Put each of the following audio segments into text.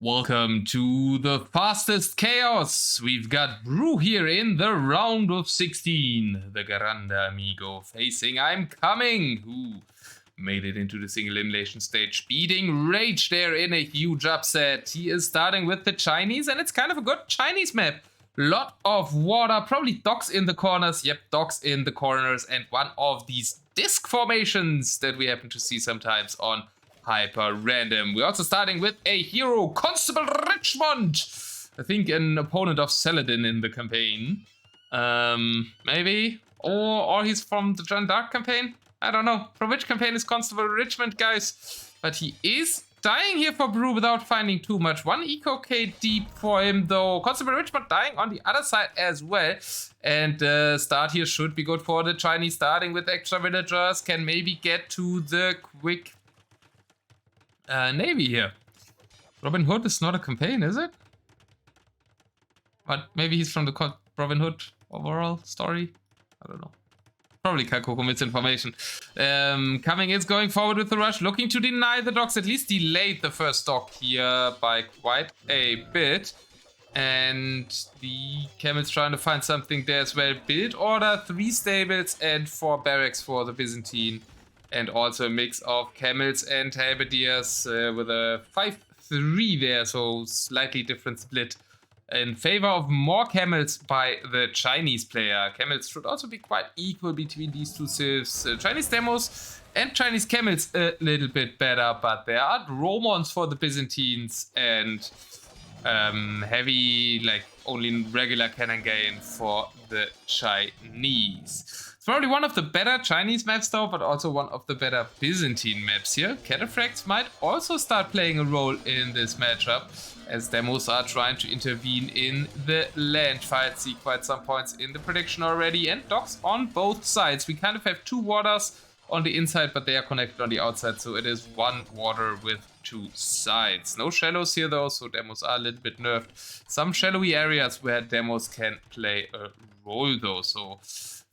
Welcome to the fastest chaos. We've got Brew here in the round of 16. The Grande Amigo facing ImComing, who made it into the single elimination stage, beating Rage there in a huge upset. He is starting with the Chinese, and it's kind of a good Chinese map. Lot of water, probably docks in the corners. Yep, docks in the corners, and one of these disc formations that we happen to see sometimes on HyperRandom. We're also starting with a hero, Constable Richmond. I think an opponent of Saladin in the campaign. Maybe? Or he's from the Jeanne d'Arc campaign? I don't know. From which campaign is Constable Richmond, guys? But he is dying here for Brew without finding too much. One eco K deep for him, though. Constable Richmond dying on the other side as well. And start here should be good for the Chinese, starting with extra villagers. Can maybe get to the quick Navy here. Robin Hood is not a campaign, is it? But maybe he's from the Robin Hood overall story. I don't know. Probably Kakoko misinformation. Coming is going forward with the rush, looking to deny the docks. At least delayed the first dock here by quite a bit. And the Camels trying to find something there as well. Build order, 3 stables and 4 barracks for the Byzantine. And also a mix of Camels and Halberdiers with a 5-3 there, so slightly different split in favor of more Camels by the Chinese player. Camels should also be quite equal between these two civs. Chinese demos and Chinese Camels a little bit better, but there are Romans for the Byzantines and heavy, like only regular cannon gain for the Chinese. It's probably one of the better Chinese maps though, but also one of the better Byzantine maps here. Cataphracts might also start playing a role in this matchup, as demos are trying to intervene in the land fight. See quite some points in the prediction already, and docks on both sides. We kind of have 2 waters on the inside, but they are connected on the outside, so it is 1 water with 2 sides. No shallows here though, so demos are a little bit nerfed. Some shallowy areas where demos can play a role though, so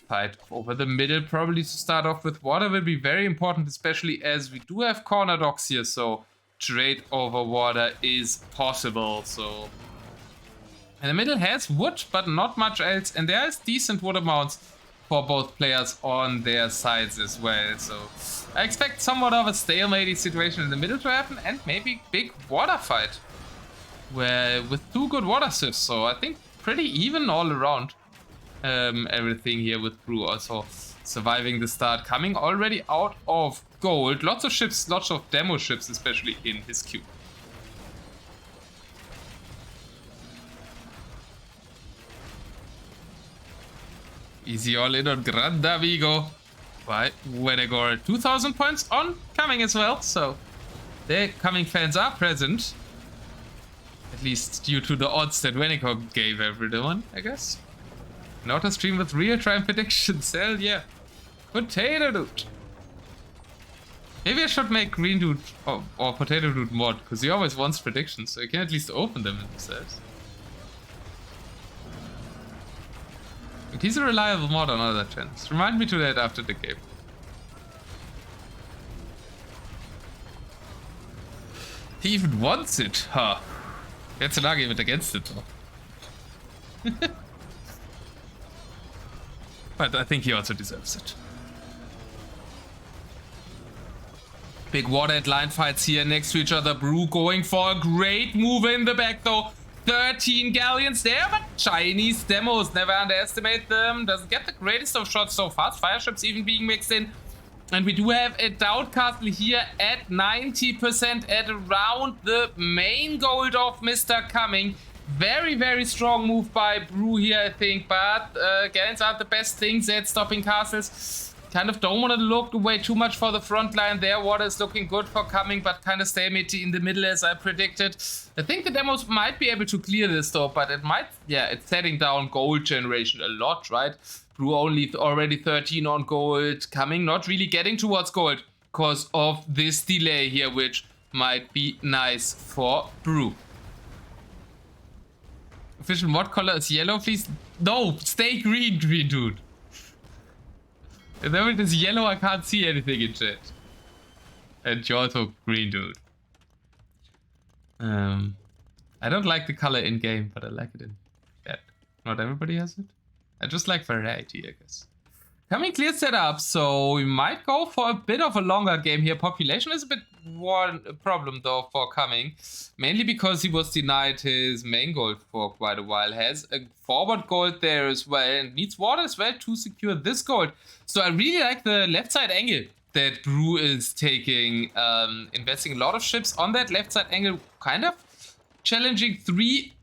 fight over the middle probably to start off with water will be very important, especially as we do have corner docks here, so trade over water is possible. So and the middle has wood, but not much else, and there is decent wood amounts for both players on their sides as well. So I expect somewhat of a stalemate situation in the middle to happen, and maybe big water fight where with 2 good water civs. So I think pretty even all around. Everything here with Brew also surviving the start, coming already out of gold. Lots of ships, lots of demo ships, especially in his queue. Easy all in on Grande Amigo by Wenegor. 2,000 points on Coming as well, so the Coming fans are present. At least due to the odds that Wenegor gave everyone, I guess. Not a stream with real-time predictions, hell yeah. Potato Dude. Maybe I should make Green Dude or Potato Dude mod, because he always wants predictions, so you can at least open them themselves. And he's a reliable mod on other channels. Remind me to that after the game. He even wants it, huh? That's an argument against it, though. But I think he also deserves it. Big water and line fights here next to each other. Brew going for a great move in the back though. 13 galleons there, but Chinese demos, never underestimate them. Doesn't get the greatest of shots so fast. Fire ships even being mixed in. And we do have a Doubt Castle here at 90% at around the main gold of Mr. Coming. Very, very strong move by Brew here, I think, but galleons aren't the best things at stopping castles. Kind of don't want to look away too much for the front line there. Water is looking good for Coming, but kind of stalemate in the middle as I predicted. I think the demos might be able to clear this though, but it might, yeah, it's setting down gold generation a lot, right? Brew only already 13 on gold. Coming not really getting towards gold because of this delay here, which might be nice for Brew. Official what color is yellow, please? No, stay green, Green Dude. If it is yellow, I can't see anything in chat. And you're also Green Dude. I don't like the color in game, but I like it in chat. Not everybody has it. I just like variety, I guess. Coming clear setup, so we might go for a bit of a longer game here. Population is a bit one problem though for Coming, mainly because he was denied his main gold for quite a while. Has a forward gold there as well and needs water as well to secure this gold. So I really like the left side angle that Brew is taking, investing a lot of ships on that left side angle, kind of challenging 3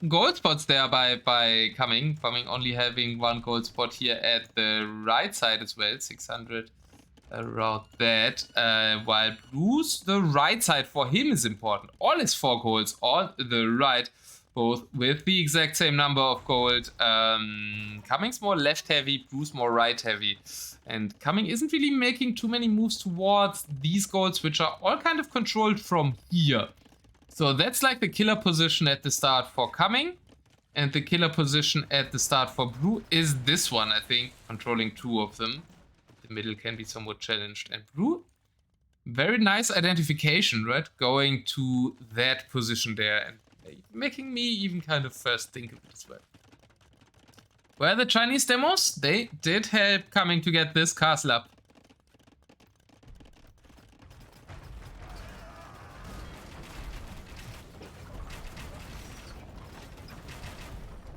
gold spots there by Coming only having 1 gold spot here at the right side as well, 600 around that, while Blue's the right side for him is important. All his 4 golds on the right, both with the exact same number of gold. Coming's more left heavy, Blue's more right heavy, and Coming isn't really making too many moves towards these golds, which are all kind of controlled from here. So that's like the killer position at the start for Coming, and the killer position at the start for Brew is this one, I think, controlling 2 of them. The middle can be somewhat challenged, and Brew, very nice identification, right? Going to that position there and making me even kind of first think of it as well. Well, the Chinese demos, they did help Coming to get this castle up.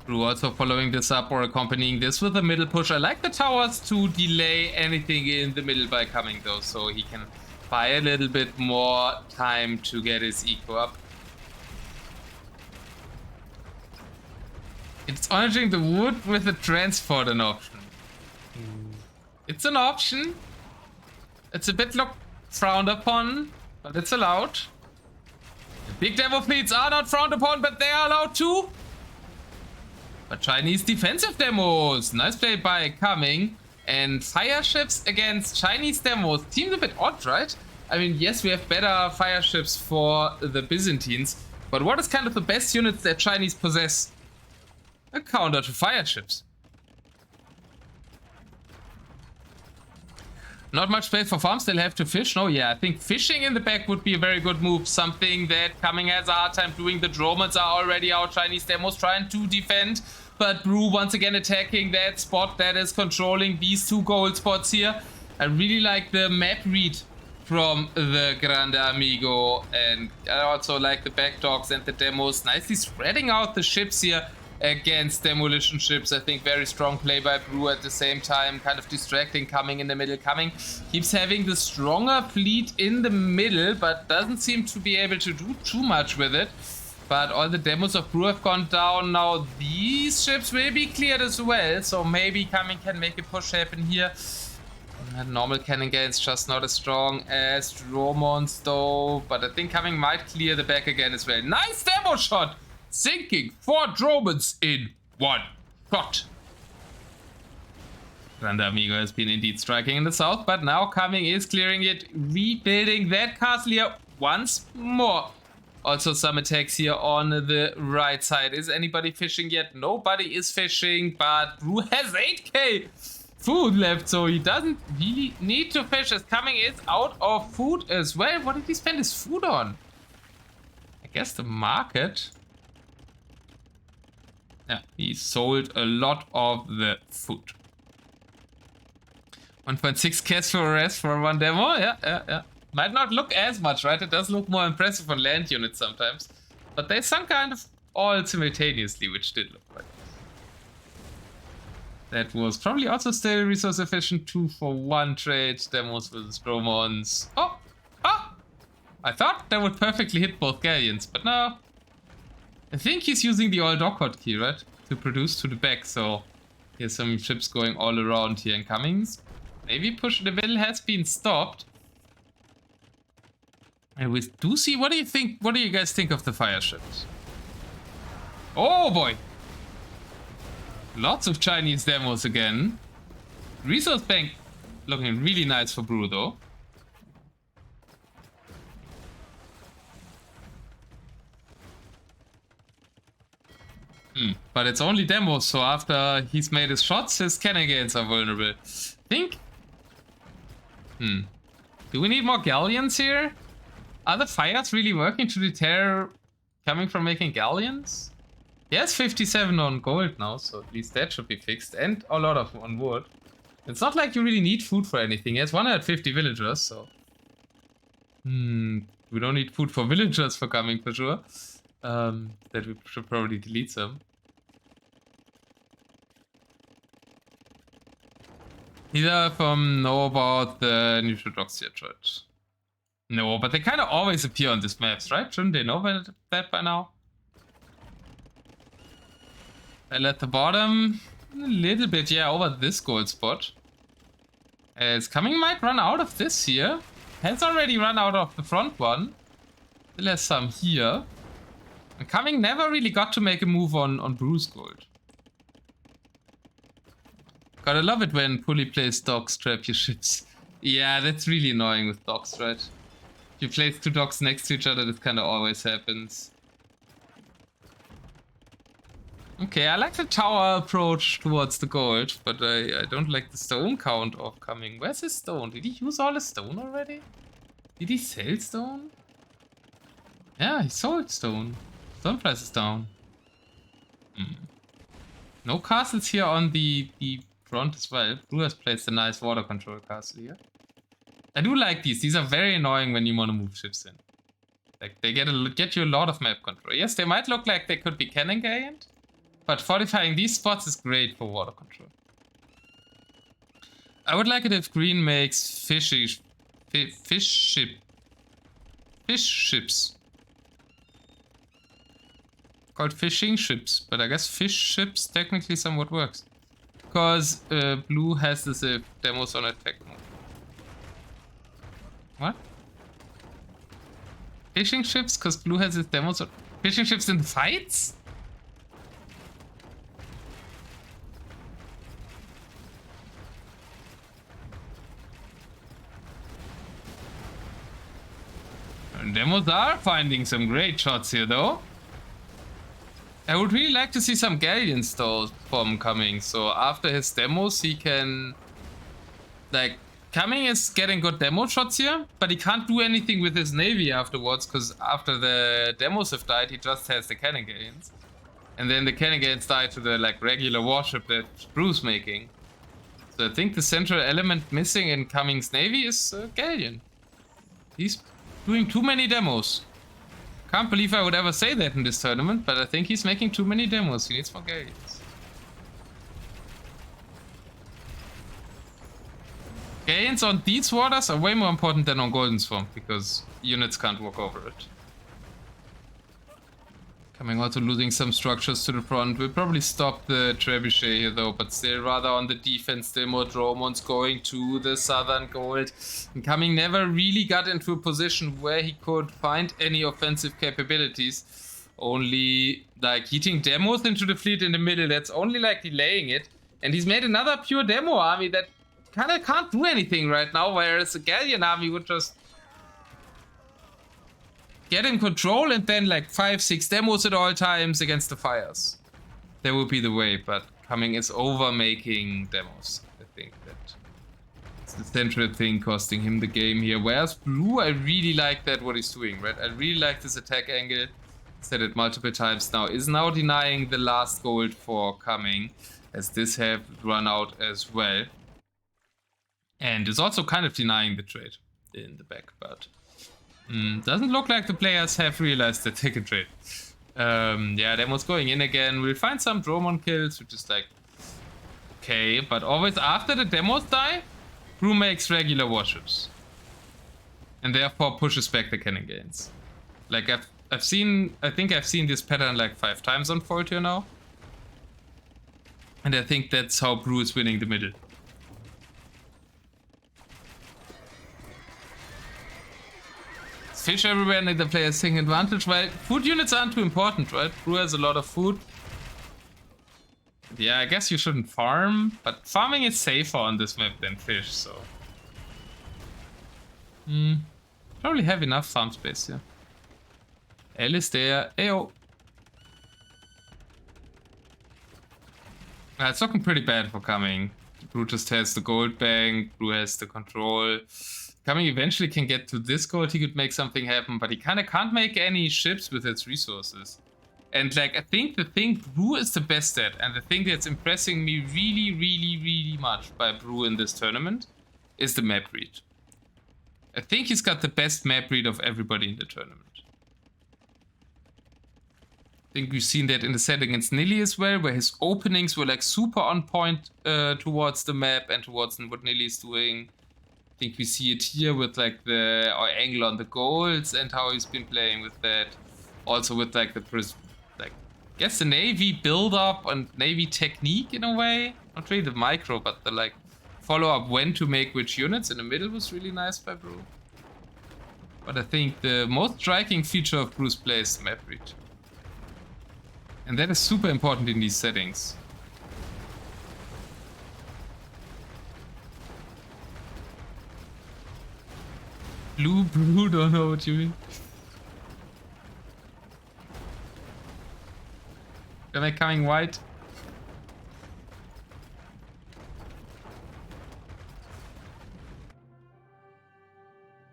Brew also following this up or accompanying this with a middle push. I like the towers to delay anything in the middle by Coming though, so he can buy a little bit more time to get his eco up. It's onaging the wood with a transport an option. It's an option. It's a bit frowned upon, but it's allowed. The big demo fleets are not frowned upon, but they are allowed too. But Chinese defensive demos, nice play by Coming. And fire ships against Chinese demos seems a bit odd, right? I mean, yes, we have better fire ships for the Byzantines, but what is kind of the best units that Chinese possess? A counter to fire ships. Not much space for farms, they'll have to fish. No, yeah, I think fishing in the back would be a very good move. Something that Coming has a hard time doing. The Dromans are already out. Chinese demos trying to defend. But Brew once again attacking that spot that is controlling these 2 gold spots here. I really like the map read from the Grande Amigo. And I also like the back dogs and the demos. Nicely spreading out the ships here against demolition ships. I think very strong play by Brew at the same time, kind of distracting Coming in the middle. Coming keeps having the stronger fleet in the middle, but doesn't seem to be able to do too much with it. But all the demos of Brew have gone down. Now these ships will be cleared as well, so maybe Coming can make a push happen here. Normal cannon gains just not as strong as Dromons though, but I think Coming might clear the back again as well. Nice demo shot! Sinking 4 Dromons in 1 shot. Grande Amigo has been indeed striking in the south, but now Coming is clearing it, rebuilding that castle here once more. Also some attacks here on the right side. Is anybody fishing yet? Nobody is fishing, but Brew has 8k food left, so he doesn't really need to fish as Coming is out of food as well. What did he spend his food on? I guess the market. Yeah, he sold a lot of the food. 1.6 cash for rest for 1 demo. Yeah. Might not look as much, right? It does look more impressive on land units sometimes. But they sunk kind of all simultaneously, which did look like. That was probably also still resource efficient 2-for-1 trade. Demos versus Dromons. Oh! I thought that would perfectly hit both galleons, but no. I think he's using the all dock hotkey, right? To produce to the back, so here's some ships going all around here and Cummings. Maybe push in the middle has been stopped. And with Doocy, what do you think? What do you guys think of the fire ships? Oh boy! Lots of Chinese demos again. Resource bank looking really nice for Brew though. But it's only demos, so after he's made his shots, his cannon gains are vulnerable. Think? Do we need more galleons here? Are the fires really working to deter coming from making galleons. He has 57 on gold now, so at least that should be fixed. And a lot of on wood. It's not like you really need food for anything. He has 150 villagers, so... we don't need food for villagers for coming for sure. That we should probably delete some. Either from know about the Neutrodoxia Church. No, but they kind of always appear on these maps, right? Shouldn't they know that by now? And at the bottom, a little bit, yeah, over this gold spot. As coming might run out of this here. Has already run out of the front one. Still has some here. And coming never really got to make a move on Bruce Gold. Gotta love it when Pulley plays dogs trap your ships. Yeah, that's really annoying with dogs, right? If you place two dogs next to each other, this kind of always happens. Okay, I like the tower approach towards the gold, but I don't like the stone count of coming. Where's his stone? Did he use all his stone already? Did he sell stone? Yeah, he sold stone. Stone price is down. No castles here on the front as well. Blue has placed a nice water control castle here. I do like these. These are very annoying when you want to move ships in. Like, they get you a lot of map control. Yes, they might look like they could be cannon gained, but fortifying these spots is great for water control. I would like it if green makes fish ships. Called fishing ships, but I guess fish ships technically somewhat works. Because blue has this if demos on attack mode. What? Fishing ships? Because blue has its demos on... Fishing ships in the fights? And demos are finding some great shots here though. I would really like to see some galleons though from coming, so after his demos he can... Like, coming is getting good demo shots here, but he can't do anything with his navy afterwards, because after the demos have died he just has the cannon galleons. And then the cannon galleons die to the like regular warship that Bruce making. So I think the central element missing in Cumming's navy is galleon. He's doing too many demos. Can't believe I would ever say that in this tournament, but I think he's making too many demos. He needs more galleons. Galleons on these waters are way more important than on Golden Swamp, because units can't walk over it. Coming also losing some structures to the front. We'll probably stop the trebuchet here though, but still rather on the defense, still more Dromons going to the southern gold. And Coming never really got into a position where he could find any offensive capabilities. Only like hitting demos into the fleet in the middle, that's only like delaying it. And he's made another pure demo army that kind of can't do anything right now, whereas a galleon army would just get in control and then like 5-6 demos at all times against the fires. That would be the way, but Coming is over making demos. I think that's the central thing costing him the game here. Whereas blue, I really like that what he's doing, right? I really like this attack angle. Said it multiple times now. Is now denying the last gold for Coming, as this have run out as well. And is also kind of denying the trade in the back, but doesn't look like the players have realized the ticket trade. Yeah, demos going in again. We'll find some Dromon kills, which is like okay, but always after the demos die, Brew makes regular warships, and therefore pushes back the cannon gains. Like I think I've seen this pattern like 5 times unfold here now, and I think that's how Brew is winning the middle. Fish everywhere and the players taking advantage. Well, food units aren't too important, right? Brew has a lot of food. Yeah, I guess you shouldn't farm, but farming is safer on this map than fish, so... Probably have enough farm space here. L is there. Ayo! It's looking pretty bad for Coming. Brew just has the gold bank, Brew has the control. Coming eventually can get to this gold, he could make something happen, but he kind of can't make any ships with its resources. And like, I think the thing Brew is the best at, and the thing that's impressing me really much by Brew in this tournament is the map read. I think he's got the best map read of everybody in the tournament. I think we've seen that in the set against Nilly as well, where his openings were like super on point towards the map and towards what Nilly's doing. I think we see it here with like the angle on the goals and how he's been playing with that. Also with like the I guess the Navy build up and Navy technique in a way. Not really the micro, but the like follow up when to make which units in the middle was really nice by Brew. But I think the most striking feature of Brew's play is the map read. And that is super important in these settings. Brew, don't know what you mean. Am I coming white?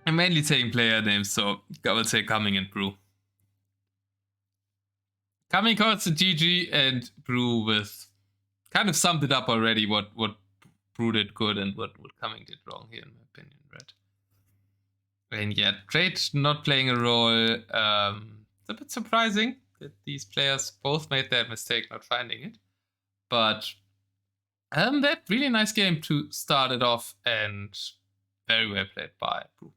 I'm mainly saying player names, so I would say Coming and Brew. Coming calls the GG and Brew with kind of summed it up already what Brew did good and what Coming did wrong here in my opinion, right? And yeah, trade not playing a role. It's a bit surprising that these players both made that mistake not finding it. But that really nice game to start it off and very well played by Brew.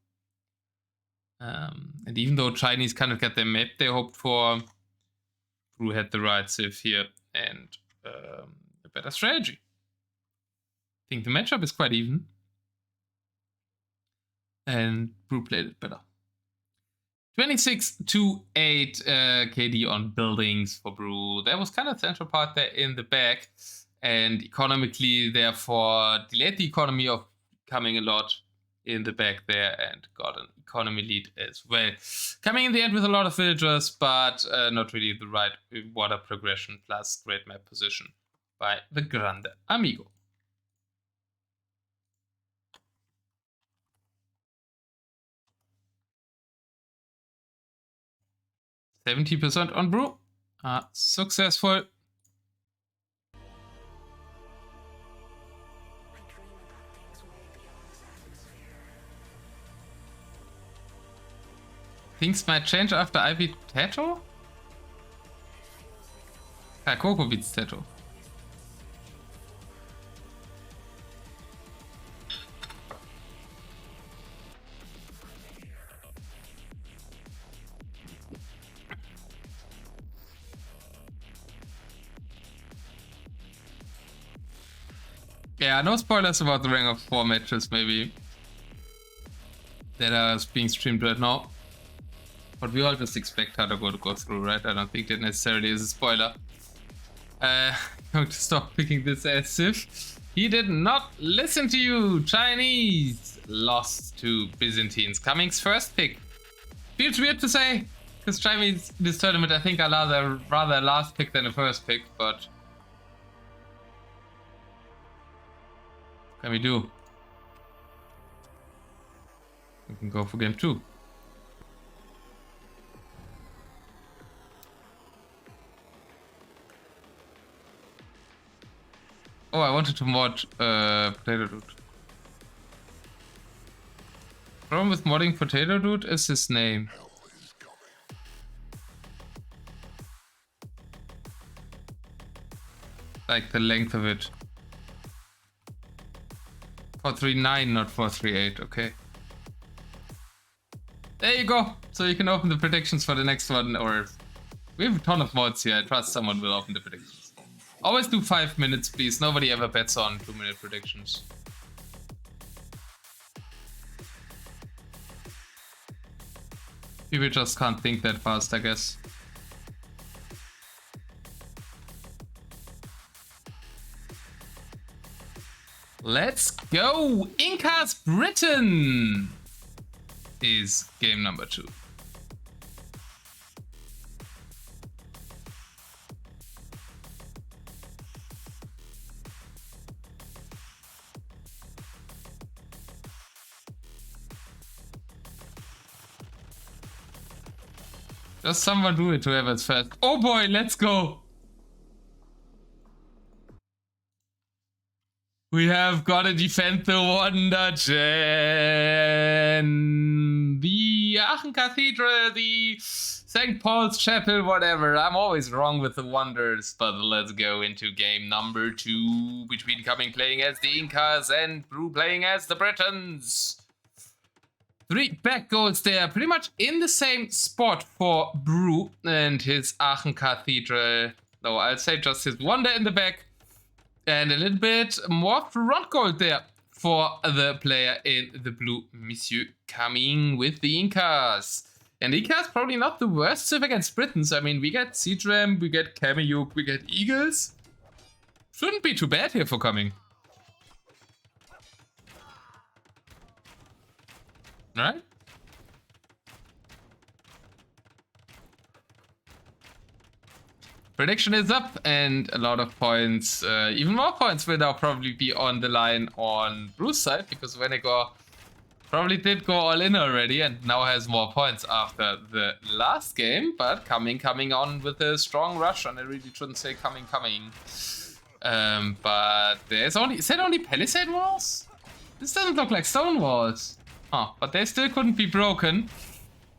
And even though Chinese kind of got their map they hoped for, Brew had the right civ here and a better strategy. I think the matchup is quite even. And Brew played it better. 26-8 KD on buildings for Brew. That was kind of central part there in the back. And economically, therefore, delayed the economy of Coming a lot in the back there and got an economy lead as well. Coming in the end with a lot of villagers, but not really the right water progression plus great map position by the Grande Amigo. %70 on Brew. Successful. Things might change after I beat Tato? Coco beats Tato. Yeah, no spoilers about the Ring of 4 matches maybe that are being streamed right now. But we all just expect Tadago to go through, right? I don't think that necessarily is a spoiler. Going to stop picking this as civ. He did not listen to you, Chinese! Lost to Byzantines. Coming's first pick. Feels weird to say, because Chinese in this tournament I think are rather a last pick than a first pick, but... What can we do? We can go for game 2. Oh, I wanted to mod Potato Dude. Problem with modding Potato Dude is his name. Like the length of it. 439, not 438, okay. There you go! So you can open the predictions for the next one, or... We have a ton of mods here, I trust someone will open the predictions. Always do 5 minutes, please. Nobody ever bets on 2-minute predictions. People just can't think that fast, I guess. Let's go! Incas Britain is game number 2. Just someone do it, whoever's first. Oh boy, let's go. We have got to defend the Wonder Gen. The Aachen Cathedral, the St. Paul's Chapel, whatever. I'm always wrong with the wonders, but let's go into game number 2 between Coming playing as the Incas and Brew playing as the Britons. 3 back goals there, pretty much in the same spot for Brew and his Aachen Cathedral. No, I'd say just his Wonder in the back. And a little bit more front goal there for the player in the blue, Monsieur Coming with the Incas. And Incas probably not the worst civ against Britons. I mean, we get Seedram, we get Kameyuk, we get Eagles. Shouldn't be too bad here for Coming. Right? Prediction is up, and a lot of points, even more points will now probably be on the line on Bruce's side, because Venegor probably did go all in already and now has more points after the last game, but coming on with a strong rush, and I really shouldn't say coming. But there's only, is that only palisade walls? This doesn't look like stone walls. Oh, but they still couldn't be broken.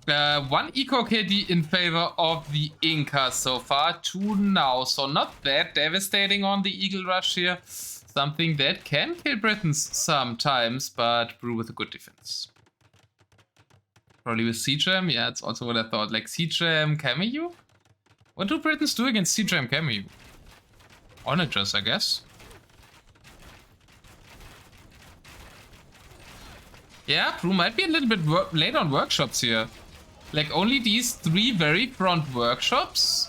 1 eco KD in favor of the Incas so far, 2 now. So not that devastating on the Eagle Rush here. Something that can kill Britons sometimes, but Brew with a good defense. Probably with Seedram, yeah, it's also what I thought. Like Seedram, Kameyuk? What do Britons do against Seedram, Kameyuk? Onagers, I guess. Yeah, Brew might be a little bit late on workshops here. Like, only these 3 very front workshops.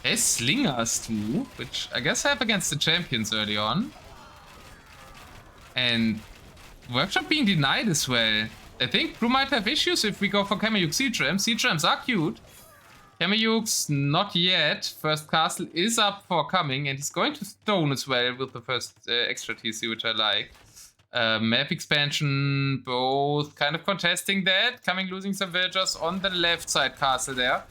There's slingers too, which I guess have against the champions early on. And workshop being denied as well. I think Brew might have issues if we go for Kameyuk Seedram. Seedrams are cute. Kameyuk's not yet. First castle is up for Coming, and he's going to stone as well with the first extra TC, which I like. Map expansion, both kind of contesting that. Coming losing some villagers on the left side castle there.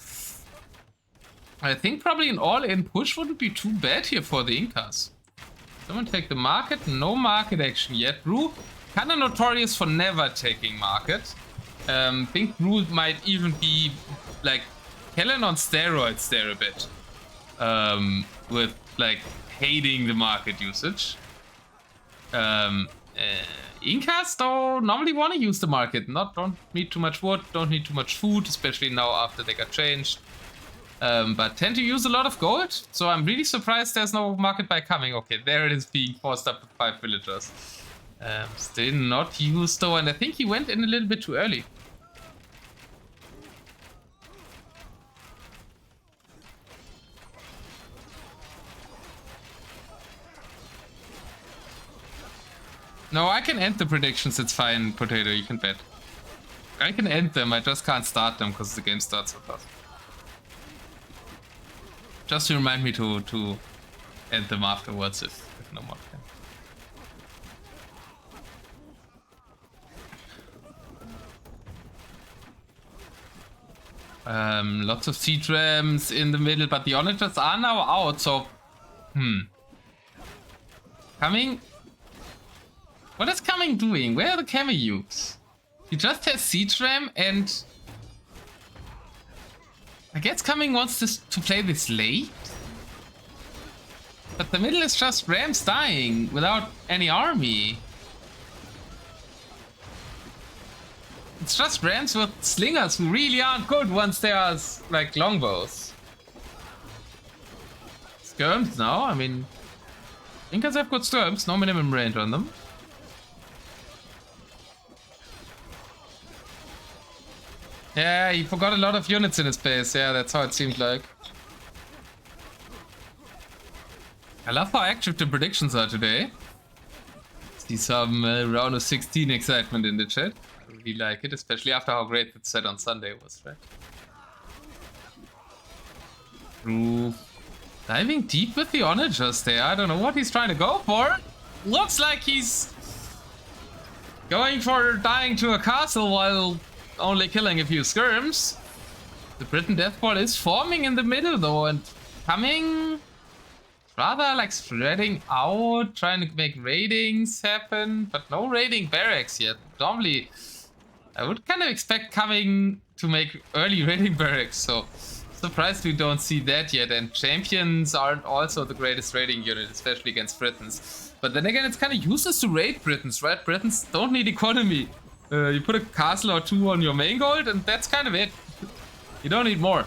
I think probably an all-in push wouldn't be too bad here for the Incas. Someone take the market. No market action yet. Brew, kind of notorious for never taking market. Think Brew might even be like Helen on steroids there a bit. With like hating the market usage. Incas though normally want to use the market. Don't need too much wood, don't need too much food, especially now after they got changed. But tend to use a lot of gold, so I'm really surprised there's no market by Coming. Okay, there it is being forced up with 5 villagers. Still not used though, and I think he went in a little bit too early. No, I can end the predictions, it's fine, Potato, you can bet. I can end them, I just can't start them because the game starts so fast. Just to remind me to end them afterwards if no more can. Lots of Seedrams in the middle, but the onagers are now out, so... Coming... What is Coming doing? Where are the Kameyuks? He just has Seedram and... I guess Coming wants to play this late? But the middle is just Rams dying without any army. It's just Rams with slingers who really aren't good once they are like longbows. Skirms now, I mean... Incas have good skirms, no minimum range on them. Yeah, he forgot a lot of units in his base. Yeah, that's how it seemed like. I love how active the predictions are today. See some round of 16 excitement in the chat. I really like it, especially after how great the set on Sunday was, right? Brew diving deep with the onagers there. I don't know what he's trying to go for. Looks like he's going for dying to a castle while only killing a few skirms. The Britain Death Ball is forming in the middle though, and coming rather like spreading out, trying to make raidings happen, but no raiding barracks yet. Normally, I would kind of expect coming to make early raiding barracks, so surprised we don't see that yet. And champions aren't also the greatest raiding unit, especially against Britons. But then again, it's kind of useless to raid Britons, right? Britons don't need economy. You put a castle or two on your main gold, and that's kind of it. You don't need more.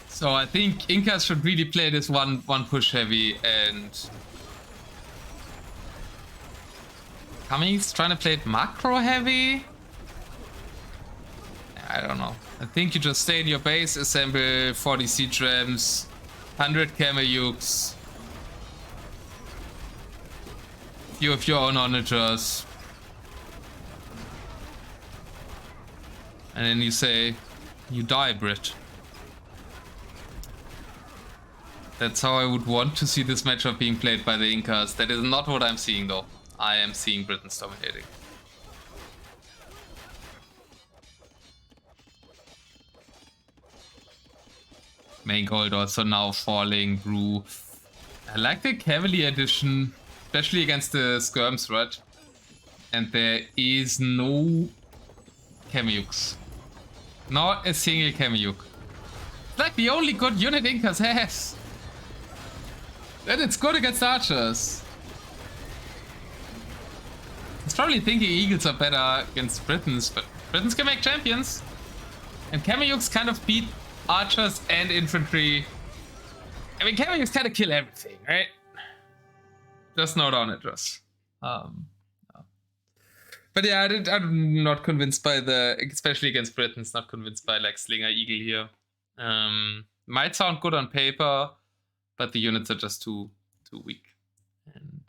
So I think Incas should really play this one push heavy, and Cummings trying to play it macro heavy. I don't know. I think you just stay in your base, assemble 40 siege rams, 100 camel ukes, few of your own onagers, and then you say, you die, Brit. That's how I would want to see this matchup being played by the Incas. That is not what I'm seeing though. I am seeing Britons dominating. Main gold also now falling, brew. I like the Cavalier edition, especially against the skirms, right? And there is no Kamiyuks. Not a single Kamiyuk. It's like the only good unit Incas has. And it's good against archers. It's probably thinking eagles are better against Britons, but Britons can make champions. And Kamiyuks kind of beat archers and infantry. I mean, Kamiyuks kind of kill everything, right? Just not on it, Russ. But yeah, I'm not convinced by the, especially against Britons, not convinced by like Slinger Eagle here. Might sound good on paper, but the units are just too weak. And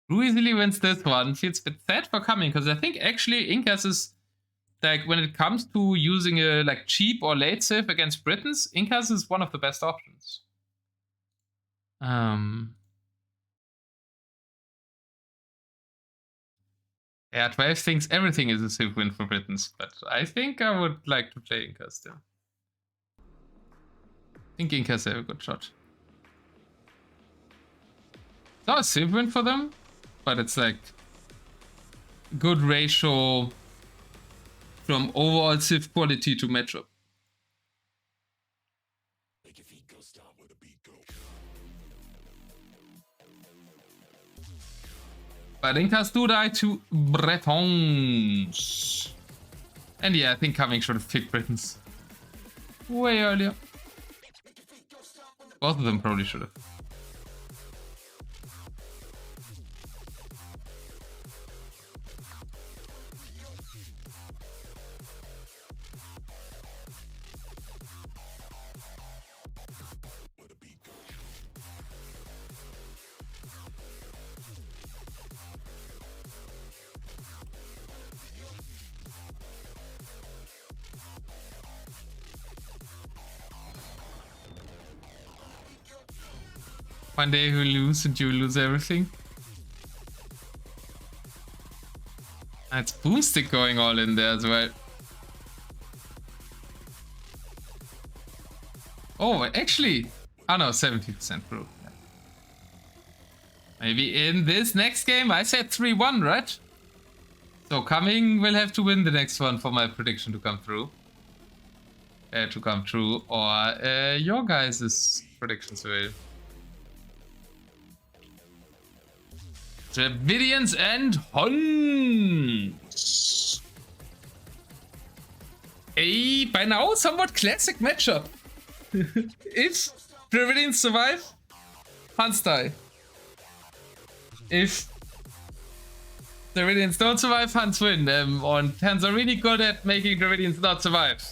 who easily wins this one? Feels a bit sad for coming, because I think actually Incas is, like, when it comes to using a like cheap or late civ against Britons, Incas is one of the best options. Yeah, 12 thinks everything is a civ win for Britons, but I think I would like to play Incas still. I think Incas have a good shot. It's not a civ win for them, but it's like good ratio from overall civ quality to matchup. But Incas do die to Bretons. And yeah, I think Coming should have picked Britons way earlier. Both of them probably should have. One day you lose and you lose everything. That's boomstick going all in there as well. Oh, actually, oh no, 70% proof. Maybe in this next game, I said 3-1, right? So Coming will have to win the next one for my prediction to come through. Or your guys' predictions will. Dravidians and Huns. A by now somewhat classic matchup. If Dravidians survive, Huns die. If Dravidians don't survive, Huns win. And Huns are really good at making Dravidians not survive.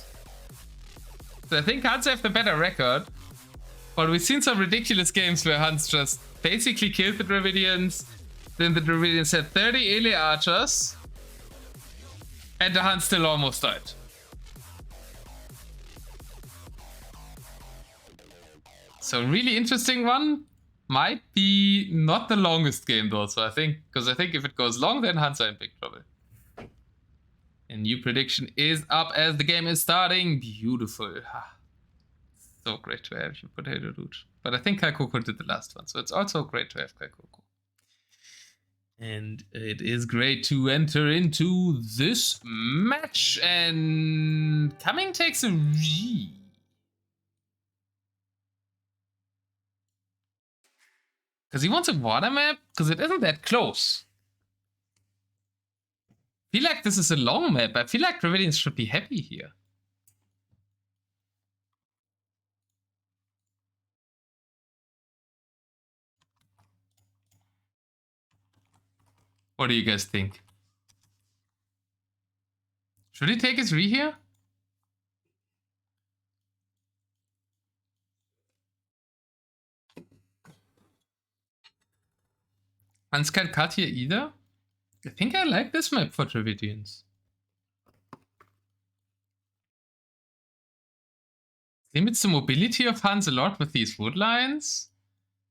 So I think Huns have the better record. But we've seen some ridiculous games where Huns just basically killed the Dravidians. Then the Dravidians had 30 Ele archers, and the Huns still almost died. So really interesting one. Might be not the longest game though. So I think, because I think if it goes long, then Huns are in big trouble. A new prediction is up as the game is starting. Beautiful. So great to have you, Potato Dude. But I think Kaikoko did the last one, so it's also great to have Kaikoko. And it is great to enter into this match. And Coming takes a G. Because he wants a water map? Because it isn't that close. I feel like this is a long map. I feel like Dravidians should be happy here. What do you guys think? Should he take his re here? Hans can't cut here either. I think I like this map for Dravidians. Limits the mobility of Hans a lot with these wood lines.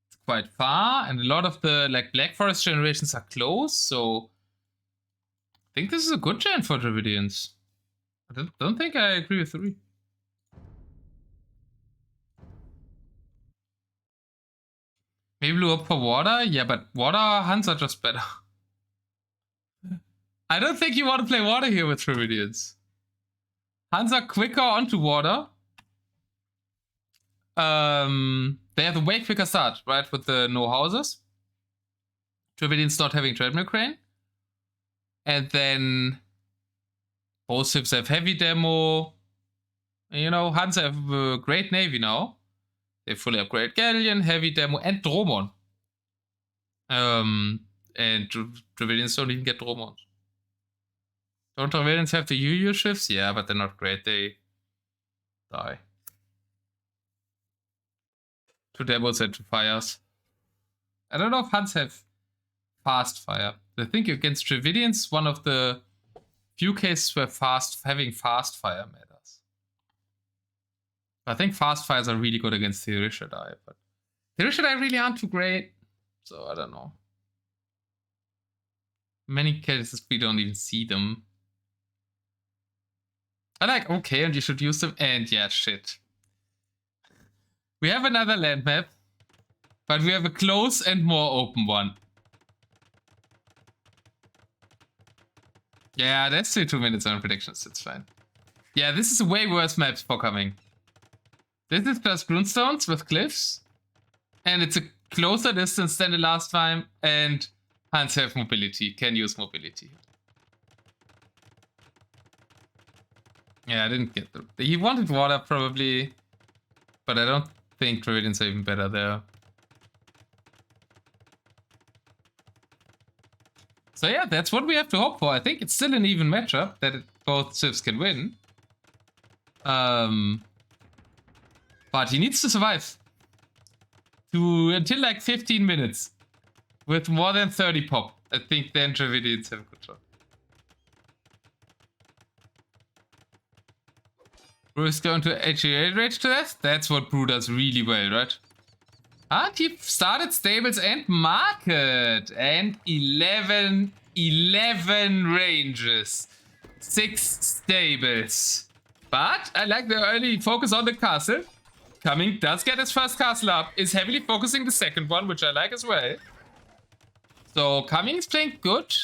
It's quite far, and a lot of the Black Forest generations are close, so I think this is a good gen for Dravidians. I don't think I agree with 3. Maybe blue up for water? Yeah, but water Hans are just better. I don't think you want to play water here with Dravidians. Hans are quicker onto water. They have a way quicker start, right? With the no houses. Dravidians not having treadmill crane. And then both ships have heavy demo. And, you know, Hans have a great navy now. They fully upgrade Galleon, heavy demo, and Dromon. And Dravidians don't even get Dromons. Don't Dravidians have the Yu-Yu ships? Yeah, but they're not great. They die. 2 demos and 2 fires. I don't know if Hans have fast fire. I think against Dravidians, one of the few cases where having fast fire matters. I think fast fires are really good against Theorishadai, but Theorishadai really aren't too great, so I don't know. In many cases, we don't even see them. I like okay, and you should use them, and yeah, shit. We have another land map, but we have a close and more open one. Yeah, that's still 2 minutes on predictions, it's fine. Yeah, this is a way worse map for Coming. This is plus Runestones with cliffs, and it's a closer distance than the last time, and Hans have mobility, can use mobility. Yeah, I didn't get the... He wanted water probably, but I don't think Dravidians are even better there. So yeah, that's what we have to hope for. I think it's still an even matchup that both ships can win. But he needs to survive until like 15 minutes with more than 30 pop. I think then Dravidians have a good shot. Brew is going to HEA rage to that. That's what Brew does really well, right? And he started stables and market. And 11 ranges. 6 stables. But I like the early focus on the castle. Coming does get his first castle up. Is heavily focusing the second one, which I like as well. So Coming is playing good.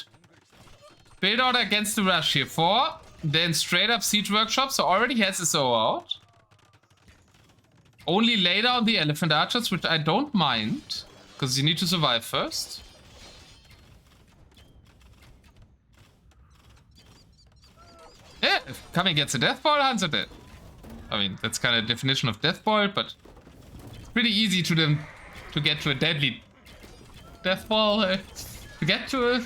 Build order against the rush here. 4. Then straight up siege workshop. So already has his O out. Only later on the elephant archers, which I don't mind. Because you need to survive first. Yeah, if Coming gets a death ball, Hans are dead. I mean, that's kind of definition of death ball, but it's pretty easy to get to a deadly death ball. To get to it.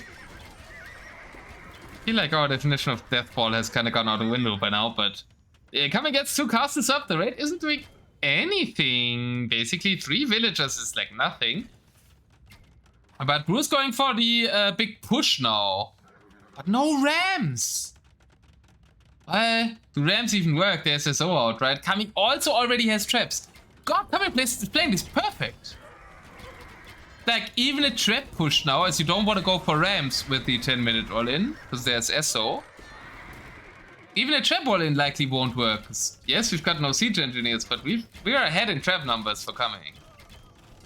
I feel like our definition of death ball has kind of gone out the window by now, but Coming gets 2 castles up. The raid isn't doing anything. Basically, 3 villagers is like nothing. But Bruce going for the big push now. But no rams. Do rams even work? There's a SO out, right? Coming also already has traps. God, Coming is playing this perfect. Like, even a trap push now, as you don't want to go for rams with the 10-minute all-in, because there's SO. Even a trap wall in likely won't work. Yes, we've got no siege engineers, but we are ahead in trap numbers for coming.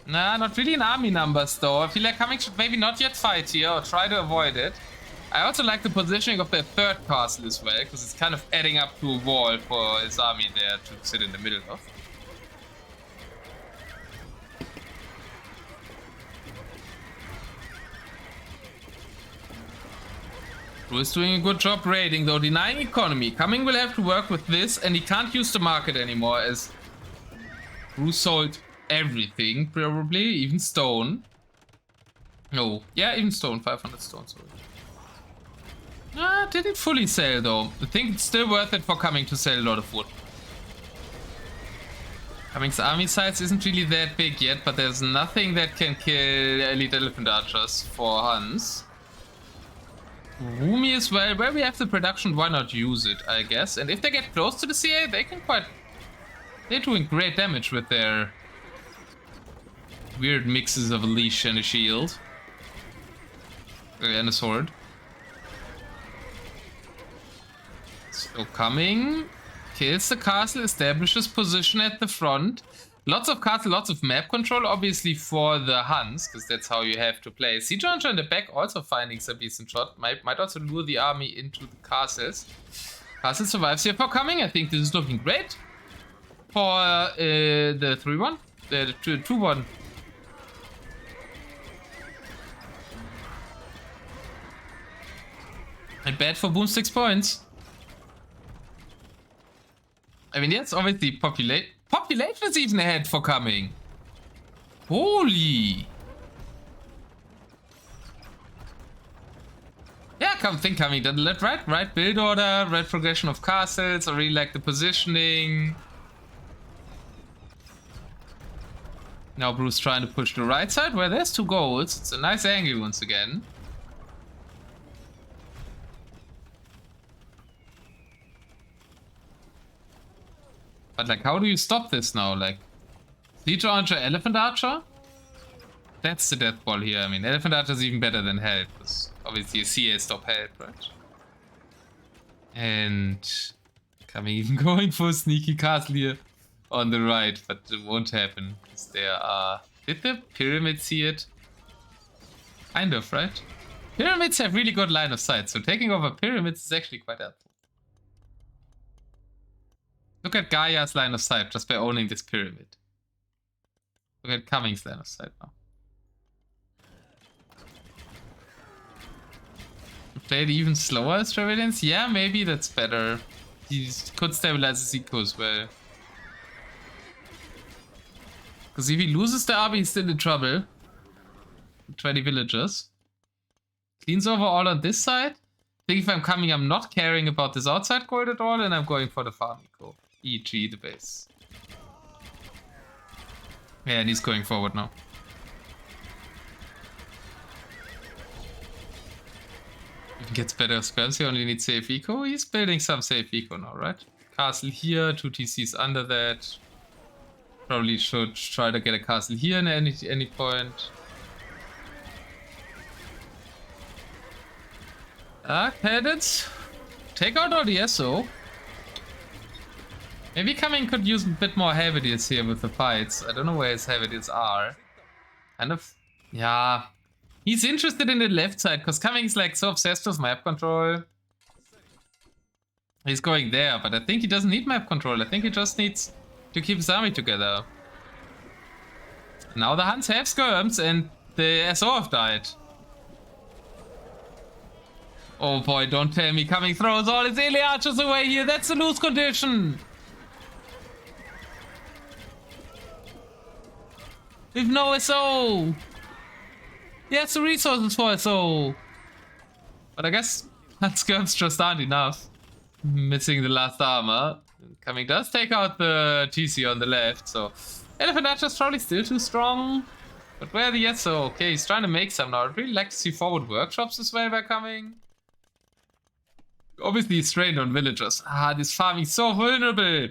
Nah, not really in army numbers though. I feel like coming should maybe not yet fight here or try to avoid it. I also like the positioning of their third castle as well, because it's kind of adding up to a wall for his army there to sit in the middle of. Drew is doing a good job raiding though, denying economy. Coming will have to work with this, and he can't use the market anymore as Drew sold everything, probably, even stone. No, yeah, even stone, 500 stone sold. Didn't fully sell though. I think it's still worth it for Coming to sell a lot of wood. Coming's army size isn't really that big yet, but there's nothing that can kill elite elephant archers for Hans. Rumi as well, where we have the production, why not use it, I guess. And if they get close to the CA, they can quite... They're doing great damage with their weird mixes of a leash and a shield. And a sword. So Coming kills the castle, establishes position at the front. Lots of castle, lots of map control, obviously for the Huns, because that's how you have to play. Siege Archer in the back also finding some decent shot. Might also lure the army into the castles. Castle survives here for Coming. I think this is looking great for the 3-1. The 2-1. And bad for Boom 6 points. I mean, yes, obviously population is even ahead for Coming. Holy. Yeah, Coming did it right build order, right progression of castles. I really like the positioning. Now Bruce trying to push the right side where there's 2 goals. It's a nice angle once again. But like, how do you stop this now? Like, Siege Archer, Elephant Archer? That's the death ball here. I mean, Elephant Archer is even better than Held, because obviously a CA stop Held, right? And Coming even going for a sneaky castle here on the right, but it won't happen, because there are... Did the pyramids see it? Kind of, right? Pyramids have really good line of sight, so taking over pyramids is actually quite helpful. Look at Gaia's line of sight just by owning this pyramid. Look at Coming's line of sight now. Played even slower as Travellians? Yeah, maybe that's better. He could stabilize his eco as well. Because if he loses the army, he's still in trouble. 20 villagers. Cleans over all on this side. I think if I'm Coming, I'm not caring about this outside gold at all, and I'm going for the farm eco. E.g. the base. Yeah, and he's going forward now. If he gets better spells, he only needs safe eco. He's building some safe eco now, right? Castle here, 2 TCs under that. Probably should try to get a castle here at any point. Cannons. Take out all the SO. Maybe Coming could use a bit more heavy deals here with the fights. I don't know where his heavy deals are. Kind of, yeah. He's interested in the left side because Coming is like so obsessed with map control. He's going there, but I think he doesn't need map control. I think he just needs to keep his army together. Now the Huns have skirms and the SO have died. Oh boy, don't tell me Coming throws all his Ele archers away here. That's a lose condition. With no SO. Yes, the resources for SO. But I guess that skirms just aren't enough. Missing the last armor. Coming does take out the TC on the left, so Elephant Archer's probably still too strong. But where the SO? Okay, he's trying to make some now. I'd really like to see forward workshops as well by Coming. Obviously he's trained on villagers. This farming is so vulnerable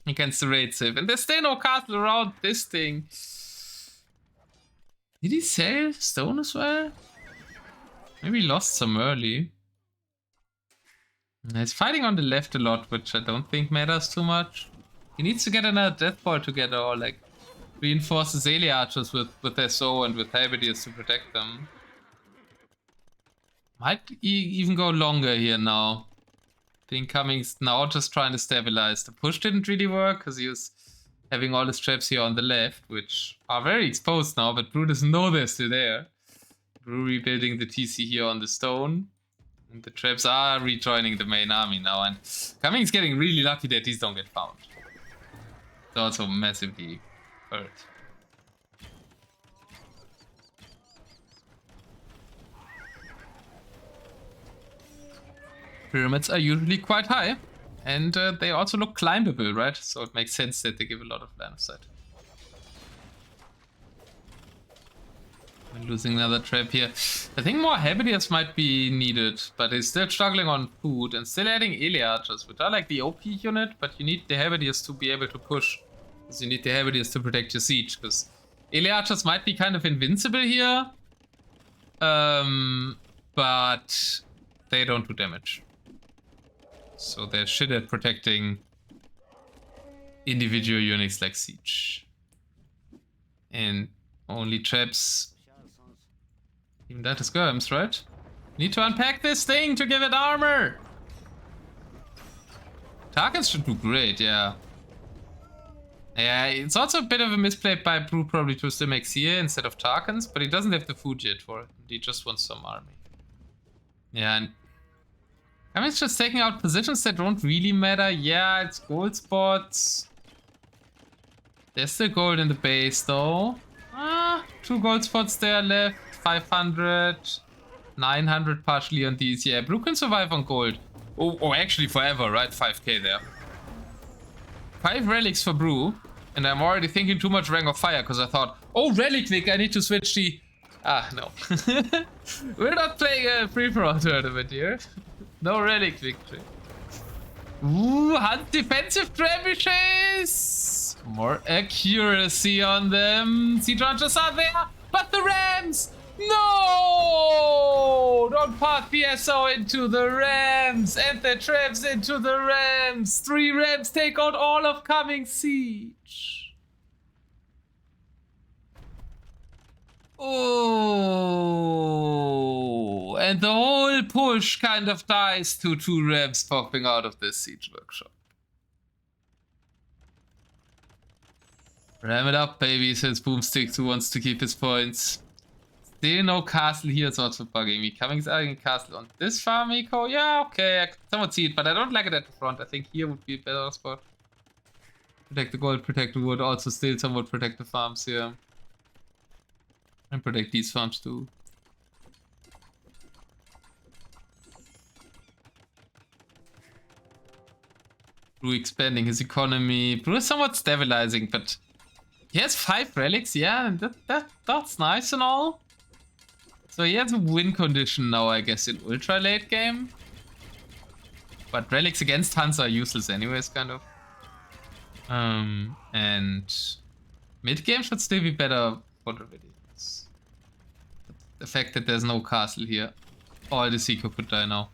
against the raid civ. And there's still no castle around this thing. Did he sell stone as well? Maybe he lost some early. He's fighting on the left a lot, which I don't think matters too much. He needs to get another death ball together or like reinforce the Zeli archers with their soul and with halberdiers to protect them. Might even go longer here now. ImComing's now just trying to stabilize. The push didn't really work because he was having all his traps here on the left, which are very exposed now, but Brew doesn't know they're still there. Brew rebuilding the TC here on the stone. And the traps are rejoining the main army now, and Cumming's getting really lucky that these don't get found. It's also massively hurt. Pyramids are usually quite high, and they also look climbable, right? So it makes sense that they give a lot of line of sight. We're losing another trap here. I think more halberdiers might be needed, but he's still struggling on food and still adding Ele archers, which are like the OP unit, but you need the halberdiers to be able to push. Because you need the halberdiers to protect your siege, because Ele archers might be kind of invincible here, but they don't do damage. So they're shit at protecting individual units like siege. And only traps. Even that is skirms, right? Need to unpack this thing to give it armor! Tarkans should do great, yeah. Yeah, it's also a bit of a misplay by Brew probably to still make Seer instead of Tarkans, but he doesn't have the food yet for it. He just wants some army. Yeah, and I mean, it's just taking out positions that don't really matter. Yeah, it's gold spots. There's still gold in the base though. 2 gold spots there left. 500, 900 partially on these. Yeah, Blue can survive on gold. Oh, actually forever, right? 5k there. 5 relics for Brew. And I'm already thinking too much Ring of Fire because I thought, oh, relic Vic, I need to switch the... no. We're not playing a free-for-all tournament here. No relic victory. Ooh, hunt defensive trebuchets. More accuracy on them. Siege archers are there, but the rams! No! Don't park the SO into the rams and the traps into the rams. 3 rams take out all of Coming Siege. Oh, and the whole push kind of dies to 2 rams popping out of this siege workshop. Ram it up, baby, since Boomstick 2 wants to keep his points. Still no castle here, is also bugging me. Cumming's adding a castle on this farm, Eco. Yeah, okay, I can somewhat see it, but I don't like it at the front. I think here would be a better spot. Protect the gold, protect the wood, also still somewhat protect the farms here. And protect these farms too. Brew expanding his economy. Brew is somewhat stabilizing, but he has 5 relics, yeah, and that's nice and all. So he has a win condition now, I guess, in ultra late game. But relics against Hunts are useless anyways, kind of. And mid game should still be better for the videos. The fact that there's no castle here. All the Seeker could die now.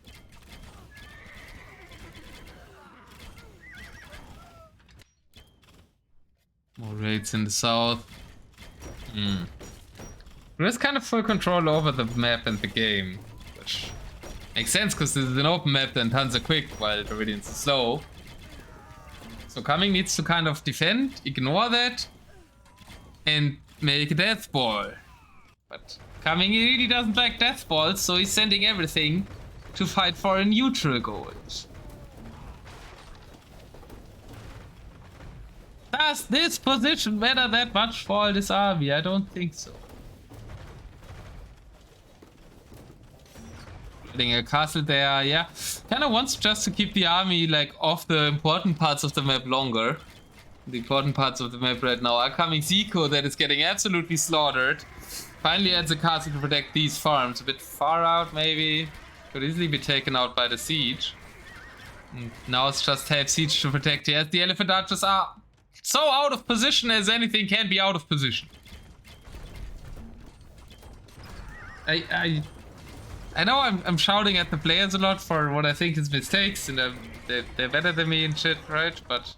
More raids in the south. There's kind of full control over the map and the game, which makes sense because this is an open map and tons are quick while Viridians are slow. So Coming needs to kind of defend, ignore that, and make a death ball. But Coming really doesn't like death balls, so he's sending everything to fight for a neutral gold. Does this position matter that much for all this army? I don't think so. Getting a castle there, yeah. Kinda wants just to keep the army like off the important parts of the map longer. The important parts of the map right now are coming Zico that is getting absolutely slaughtered. Finally adds a castle to protect these farms. A bit far out maybe. Could easily be taken out by the siege. And now it's just half siege to protect. Yes, the elephant archers are so out of position as anything can be out of position. I know I'm shouting at the players a lot for what I think is mistakes, and they're better than me and shit, right? But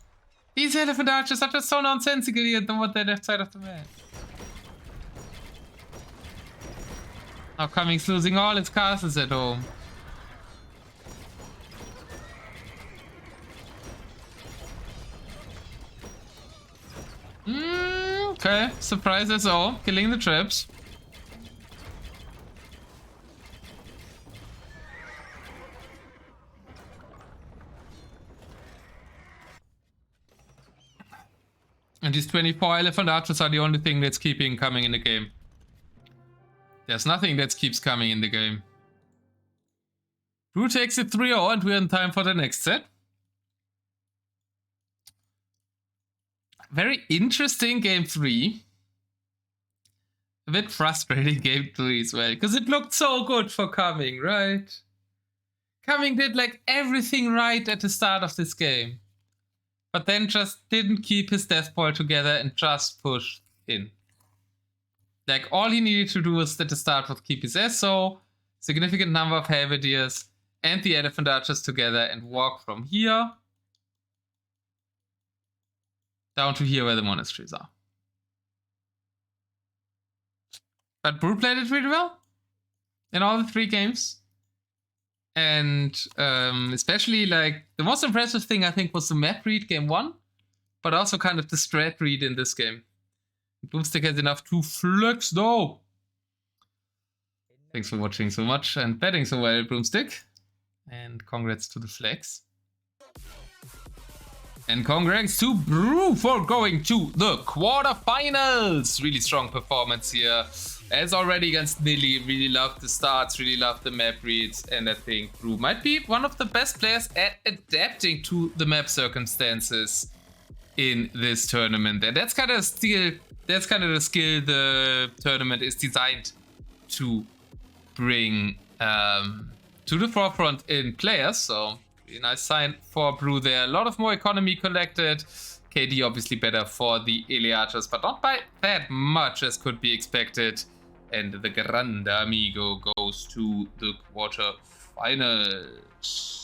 these elephant archers are just so nonsensical here on the left side of the map. Now Cumming's losing all its castles at home. Okay, surprise us all, killing the traps. And these 24 elephant archers are the only thing that's keeping coming in the game. There's nothing that keeps coming in the game. Drew takes it 3-0 and we're in time for the next set. Very interesting game 3. A bit frustrating game 3 as well, because it looked so good for Coming, right? Coming did like everything right at the start of this game. But then just didn't keep his death ball together and just pushed in. Like, all he needed to do was at the start was keep his SO, significant number of halberdiers, and the elephant archers together and walk from here down to here where the monasteries are. But Brew played it really well in all the 3 games. And especially, like, the most impressive thing I think was the map read game 1, but also kind of the strat read in this game. Boomstick has enough to flex though. Thanks for watching so much and betting so well, Broomstick. And congrats to the flex. And congrats to Brew for going to the quarterfinals. Really strong performance here. As already against Nilly, really loved the starts, really loved the map reads, and I think Brew might be one of the best players at adapting to the map circumstances in this tournament. And that's kind of the skill the tournament is designed to bring to the forefront in players. So really nice sign for Brew there. A lot of more economy collected. KD obviously better for the Ele Archers, but not by that much as could be expected. And the Grande Amigo goes to the quarterfinals.